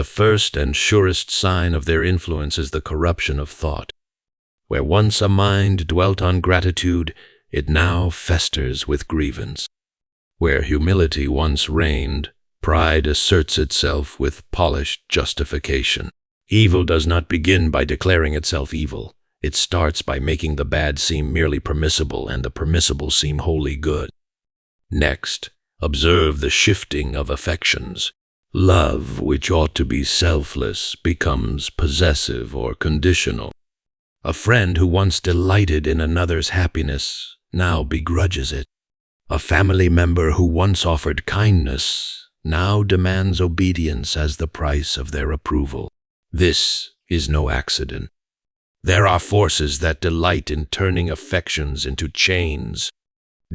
The first and surest sign of their influence is the corruption of thought. Where once a mind dwelt on gratitude, it now festers with grievance. Where humility once reigned, pride asserts itself with polished justification. Evil does not begin by declaring itself evil. It starts by making the bad seem merely permissible and the permissible seem wholly good. Next, observe the shifting of affections. Love, which ought to be selfless, becomes possessive or conditional. A friend who once delighted in another's happiness now begrudges it. A family member who once offered kindness now demands obedience as the price of their approval. This is no accident. There are forces that delight in turning affections into chains.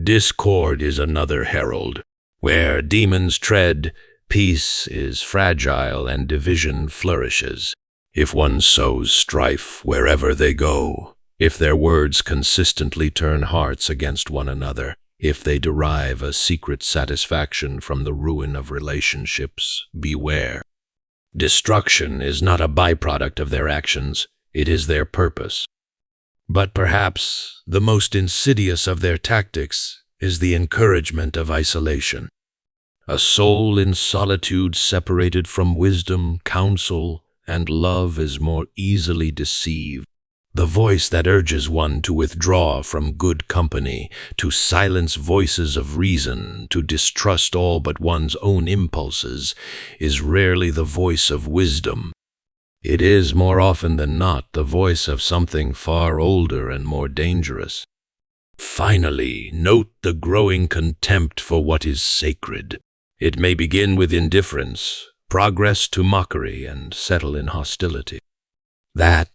Discord is another herald. Where demons tread, peace is fragile and division flourishes. If one sows strife wherever they go, if their words consistently turn hearts against one another, if they derive a secret satisfaction from the ruin of relationships, beware. Destruction is not a byproduct of their actions, it is their purpose. But perhaps the most insidious of their tactics is the encouragement of isolation. A soul in solitude separated from wisdom, counsel, and love is more easily deceived. The voice that urges one to withdraw from good company, to silence voices of reason, to distrust all but one's own impulses, is rarely the voice of wisdom. It is, more often than not, the voice of something far older and more dangerous. Finally, note the growing contempt for what is sacred. It may begin with indifference, progress to mockery, and settle in hostility. That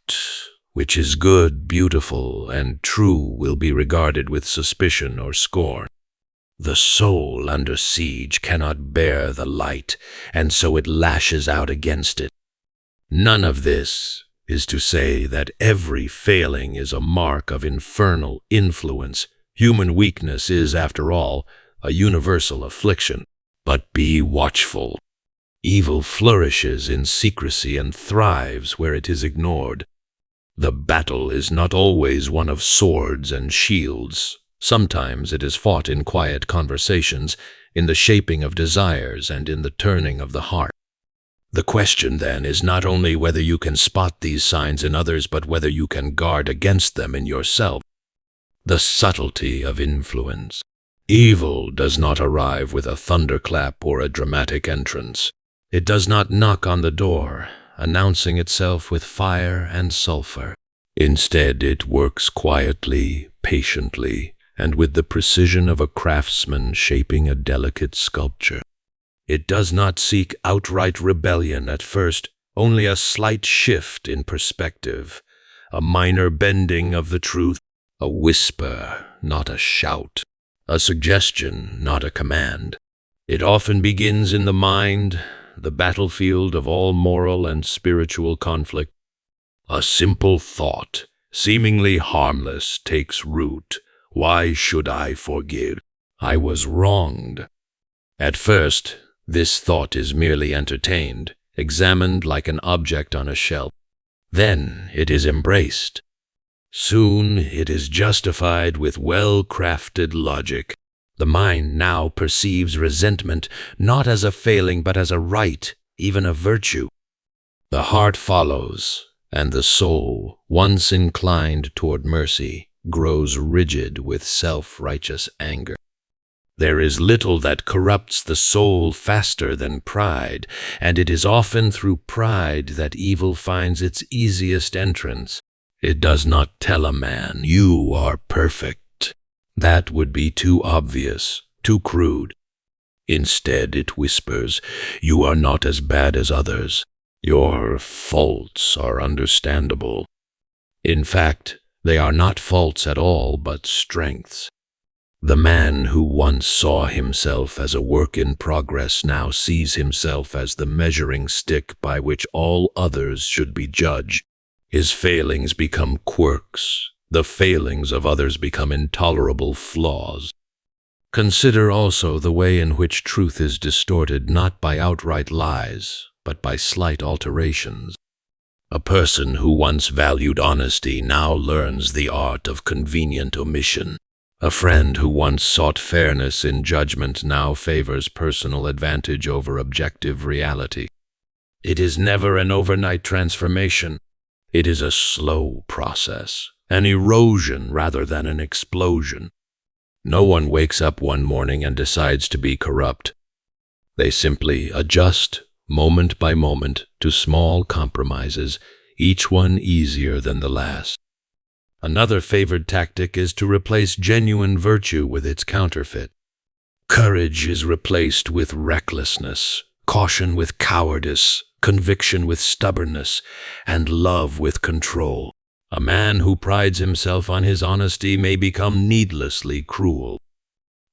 which is good, beautiful, and true will be regarded with suspicion or scorn. The soul under siege cannot bear the light, and so it lashes out against it. None of this is to say that every failing is a mark of infernal influence. Human weakness is, after all, a universal affliction. But be watchful. Evil flourishes in secrecy and thrives where it is ignored. The battle is not always one of swords and shields. Sometimes it is fought in quiet conversations, in the shaping of desires, and in the turning of the heart. The question, then, is not only whether you can spot these signs in others, but whether you can guard against them in yourself. The subtlety of influence. Evil does not arrive with a thunderclap or a dramatic entrance. It does not knock on the door, announcing itself with fire and sulfur. Instead, it works quietly, patiently, and with the precision of a craftsman shaping a delicate sculpture. It does not seek outright rebellion at first, only a slight shift in perspective, a minor bending of the truth, a whisper, not a shout. A suggestion, not a command. It often begins in the mind, the battlefield of all moral and spiritual conflict. A simple thought, seemingly harmless, takes root. Why should I forgive? I was wronged. At first, this thought is merely entertained, examined like an object on a shelf. Then it is embraced. Soon it is justified with well-crafted logic. The mind now perceives resentment not as a failing but as a right, even a virtue. The heart follows, and the soul, once inclined toward mercy, grows rigid with self-righteous anger. There is little that corrupts the soul faster than pride, and it is often through pride that evil finds its easiest entrance. It does not tell a man, "You are perfect." That would be too obvious, too crude. Instead, it whispers, "You are not as bad as others. Your faults are understandable." In fact, they are not faults at all, but strengths. The man who once saw himself as a work in progress now sees himself as the measuring stick by which all others should be judged. His failings become quirks. The failings of others become intolerable flaws. Consider also the way in which truth is distorted not by outright lies, but by slight alterations. A person who once valued honesty now learns the art of convenient omission. A friend who once sought fairness in judgment now favors personal advantage over objective reality. It is never an overnight transformation. It is a slow process, an erosion rather than an explosion. No one wakes up one morning and decides to be corrupt. They simply adjust moment by moment to small compromises, each one easier than the last. Another favored tactic is to replace genuine virtue with its counterfeit. Courage is replaced with recklessness, caution with cowardice, conviction with stubbornness, and love with control. A man who prides himself on his honesty may become needlessly cruel.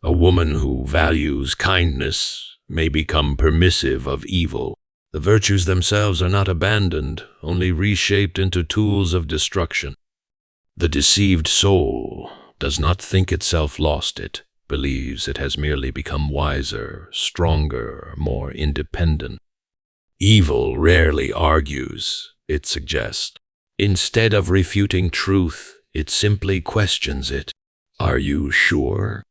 A woman who values kindness may become permissive of evil. The virtues themselves are not abandoned, only reshaped into tools of destruction. The deceived soul does not think itself lost. It believes it has merely become wiser, stronger, more independent. Evil rarely argues, it suggests. Instead of refuting truth, it simply questions it. Are you sure?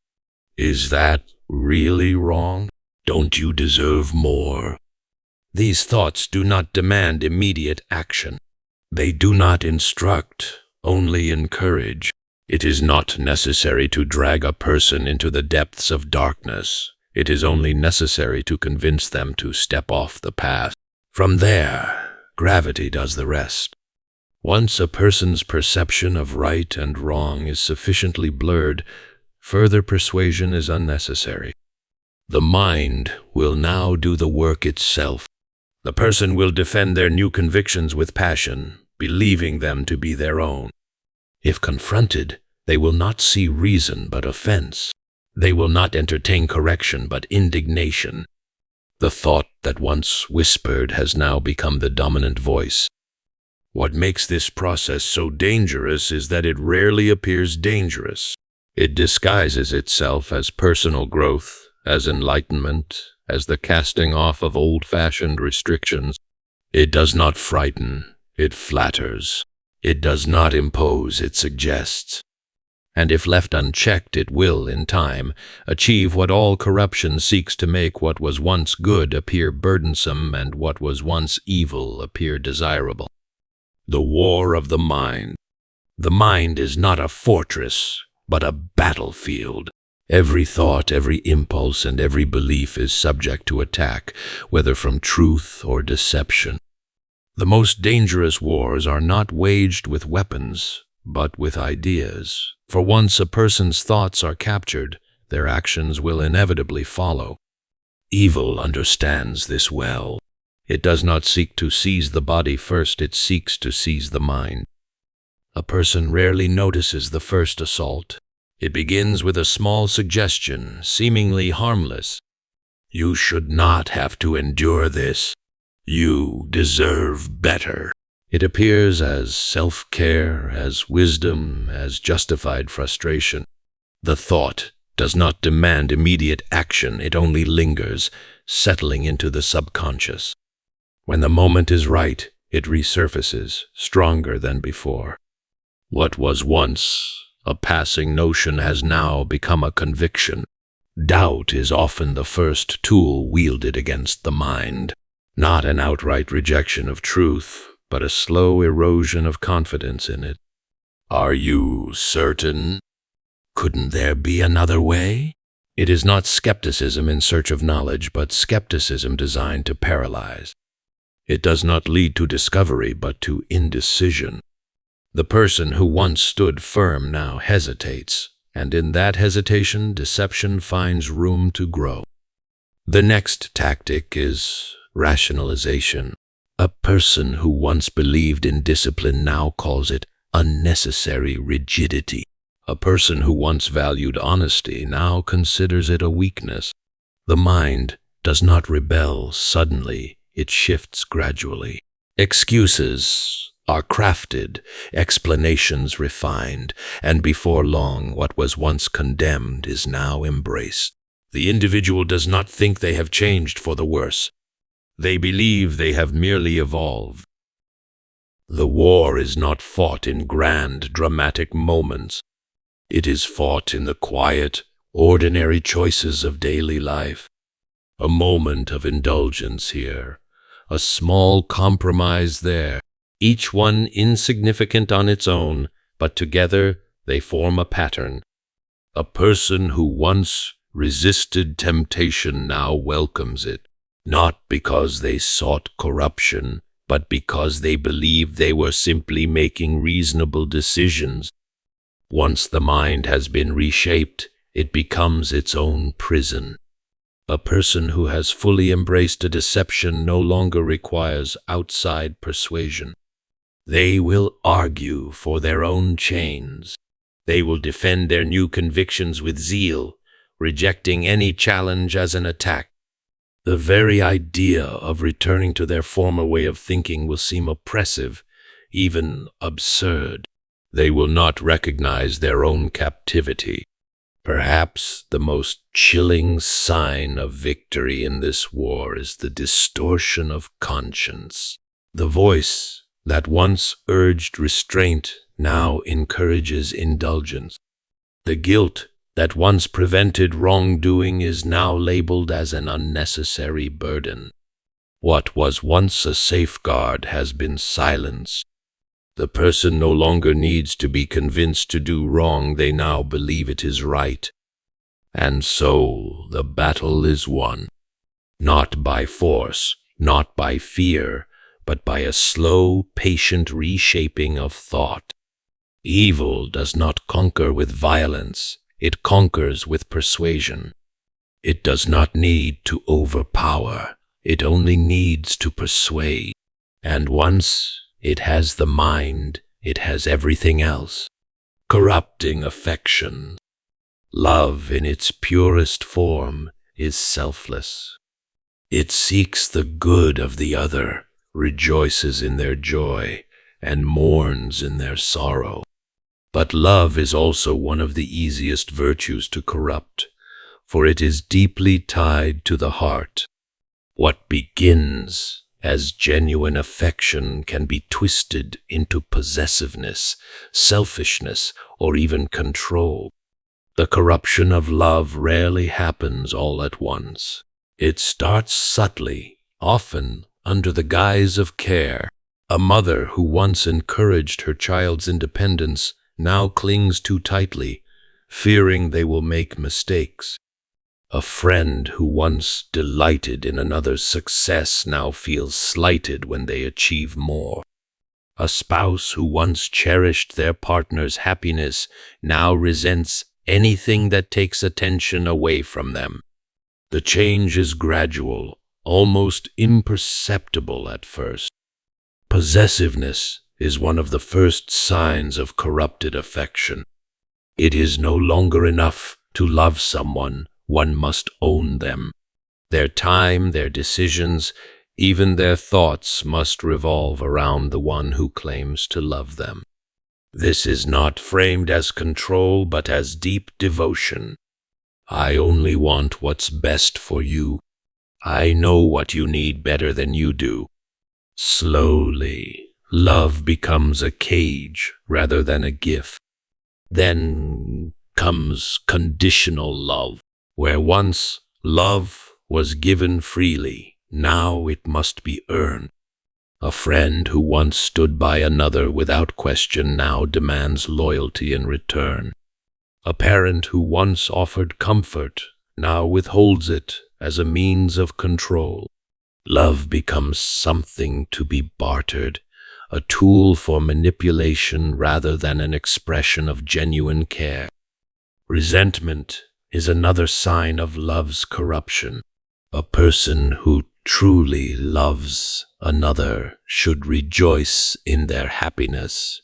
Is that really wrong? Don't you deserve more? These thoughts do not demand immediate action. They do not instruct, only encourage. It is not necessary to drag a person into the depths of darkness. It is only necessary to convince them to step off the path. From there, gravity does the rest. Once a person's perception of right and wrong is sufficiently blurred, further persuasion is unnecessary. The mind will now do the work itself. The person will defend their new convictions with passion, believing them to be their own. If confronted, they will not see reason but offense. They will not entertain correction but indignation. The thought that once whispered has now become the dominant voice. What makes this process so dangerous is that it rarely appears dangerous. It disguises itself as personal growth, as enlightenment, as the casting off of old-fashioned restrictions. It does not frighten, it flatters. It does not impose, it suggests. And if left unchecked, it will, in time, achieve what all corruption seeks to make what was once good appear burdensome and what was once evil appear desirable. The war of the mind. The mind is not a fortress, but a battlefield. Every thought, every impulse, and every belief is subject to attack, whether from truth or deception. The most dangerous wars are not waged with weapons, but with ideas. For once a person's thoughts are captured, their actions will inevitably follow. Evil understands this well. It does not seek to seize the body first, it seeks to seize the mind. A person rarely notices the first assault. It begins with a small suggestion, seemingly harmless. You should not have to endure this. You deserve better. It appears as self-care, as wisdom, as justified frustration. The thought does not demand immediate action, it only lingers, settling into the subconscious. When the moment is right, it resurfaces, stronger than before. What was once a passing notion has now become a conviction. Doubt is often the first tool wielded against the mind. Not an outright rejection of truth, but a slow erosion of confidence in it. Are you certain? Couldn't there be another way? It is not skepticism in search of knowledge, but skepticism designed to paralyze. It does not lead to discovery, but to indecision. The person who once stood firm now hesitates, and in that hesitation, deception finds room to grow. The next tactic is rationalization. A person who once believed in discipline now calls it unnecessary rigidity. A person who once valued honesty now considers it a weakness. The mind does not rebel suddenly, it shifts gradually. Excuses are crafted, explanations refined, and before long what was once condemned is now embraced. The individual does not think they have changed for the worse. They believe they have merely evolved. The war is not fought in grand, dramatic moments. It is fought in the quiet, ordinary choices of daily life. A moment of indulgence here, a small compromise there, each one insignificant on its own, but together they form a pattern. A person who once resisted temptation now welcomes it, not because they sought corruption, but because they believed they were simply making reasonable decisions. Once the mind has been reshaped, it becomes its own prison. A person who has fully embraced a deception no longer requires outside persuasion. They will argue for their own chains. They will defend their new convictions with zeal, rejecting any challenge as an attack. The very idea of returning to their former way of thinking will seem oppressive, even absurd. They will not recognize their own captivity. Perhaps the most chilling sign of victory in this war is the distortion of conscience. The voice that once urged restraint now encourages indulgence. The guilt that once prevented wrongdoing is now labeled as an unnecessary burden. What was once a safeguard has been silenced. The person no longer needs to be convinced to do wrong, they now believe it is right. And so the battle is won, not by force, not by fear, but by a slow, patient reshaping of thought. Evil does not conquer with violence, it conquers with persuasion. It does not need to overpower, it only needs to persuade. And once it has the mind, it has everything else. Corrupting affection. Love in its purest form is selfless. It seeks the good of the other, rejoices in their joy, and mourns in their sorrow. But love is also one of the easiest virtues to corrupt, for it is deeply tied to the heart. What begins as genuine affection can be twisted into possessiveness, selfishness, or even control. The corruption of love rarely happens all at once. It starts subtly, often under the guise of care. A mother who once encouraged her child's independence now clings too tightly, fearing they will make mistakes. A friend who once delighted in another's success now feels slighted when they achieve more. A spouse who once cherished their partner's happiness now resents anything that takes attention away from them. The change is gradual, almost imperceptible at first. Possessiveness is one of the first signs of corrupted affection. It is no longer enough to love someone, one must own them. Their time, their decisions, even their thoughts must revolve around the one who claims to love them. This is not framed as control, but as deep devotion. I only want what's best for you. I know what you need better than you do. Slowly, love becomes a cage rather than a gift. Then comes conditional love, where once love was given freely, now it must be earned. A friend who once stood by another without question now demands loyalty in return. A parent who once offered comfort now withholds it as a means of control. Love becomes something to be bartered, a tool for manipulation rather than an expression of genuine care. Resentment is another sign of love's corruption. A person who truly loves another should rejoice in their happiness,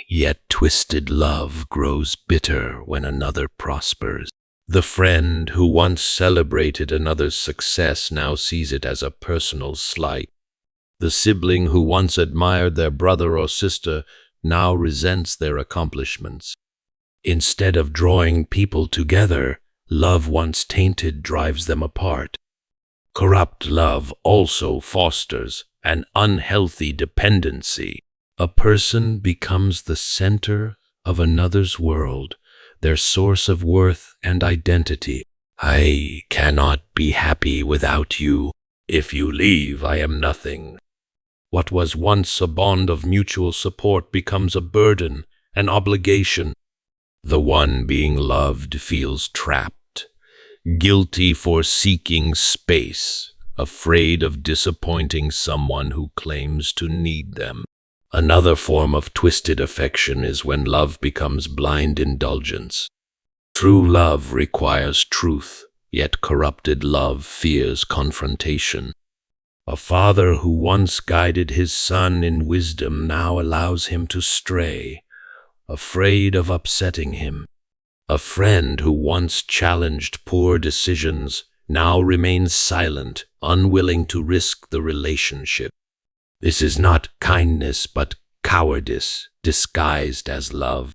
yet twisted love grows bitter when another prospers. The friend who once celebrated another's success now sees it as a personal slight. The sibling who once admired their brother or sister now resents their accomplishments. Instead of drawing people together, love once tainted drives them apart. Corrupt love also fosters an unhealthy dependency. A person becomes the center of another's world, their source of worth and identity. I cannot be happy without you. If you leave, I am nothing. What was once a bond of mutual support becomes a burden, an obligation. The one being loved feels trapped, guilty for seeking space, afraid of disappointing someone who claims to need them. Another form of twisted affection is when love becomes blind indulgence. True love requires truth, yet corrupted love fears confrontation. A father who once guided his son in wisdom now allows him to stray, afraid of upsetting him. A friend who once challenged poor decisions now remains silent, unwilling to risk the relationship. This is not kindness, but cowardice disguised as love.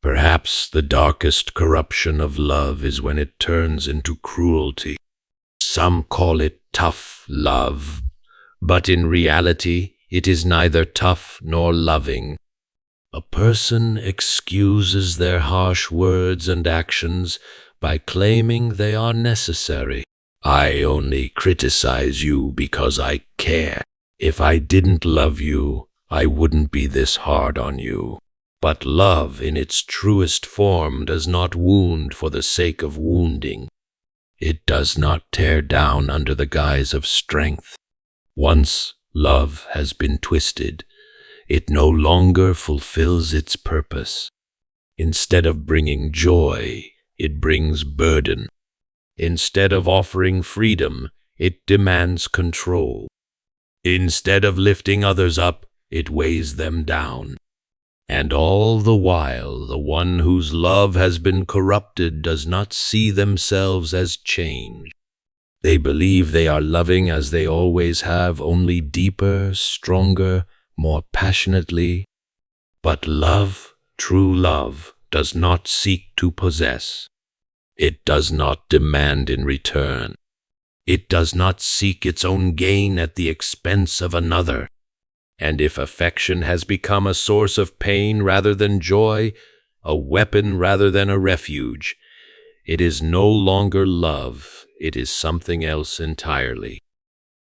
Perhaps the darkest corruption of love is when it turns into cruelty. Some call it tough love, but in reality, it is neither tough nor loving. A person excuses their harsh words and actions by claiming they are necessary. I only criticize you because I care. If I didn't love you, I wouldn't be this hard on you. But love in its truest form does not wound for the sake of wounding. It does not tear down under the guise of strength. Once love has been twisted, it no longer fulfills its purpose. Instead of bringing joy, it brings burden. Instead of offering freedom, it demands control. Instead of lifting others up, it weighs them down. And all the while, the one whose love has been corrupted does not see themselves as changed. They believe they are loving as they always have, only deeper, stronger, more passionately. But love, true love, does not seek to possess. It does not demand in return. It does not seek its own gain at the expense of another. And if affection has become a source of pain rather than joy, a weapon rather than a refuge, it is no longer love, it is something else entirely.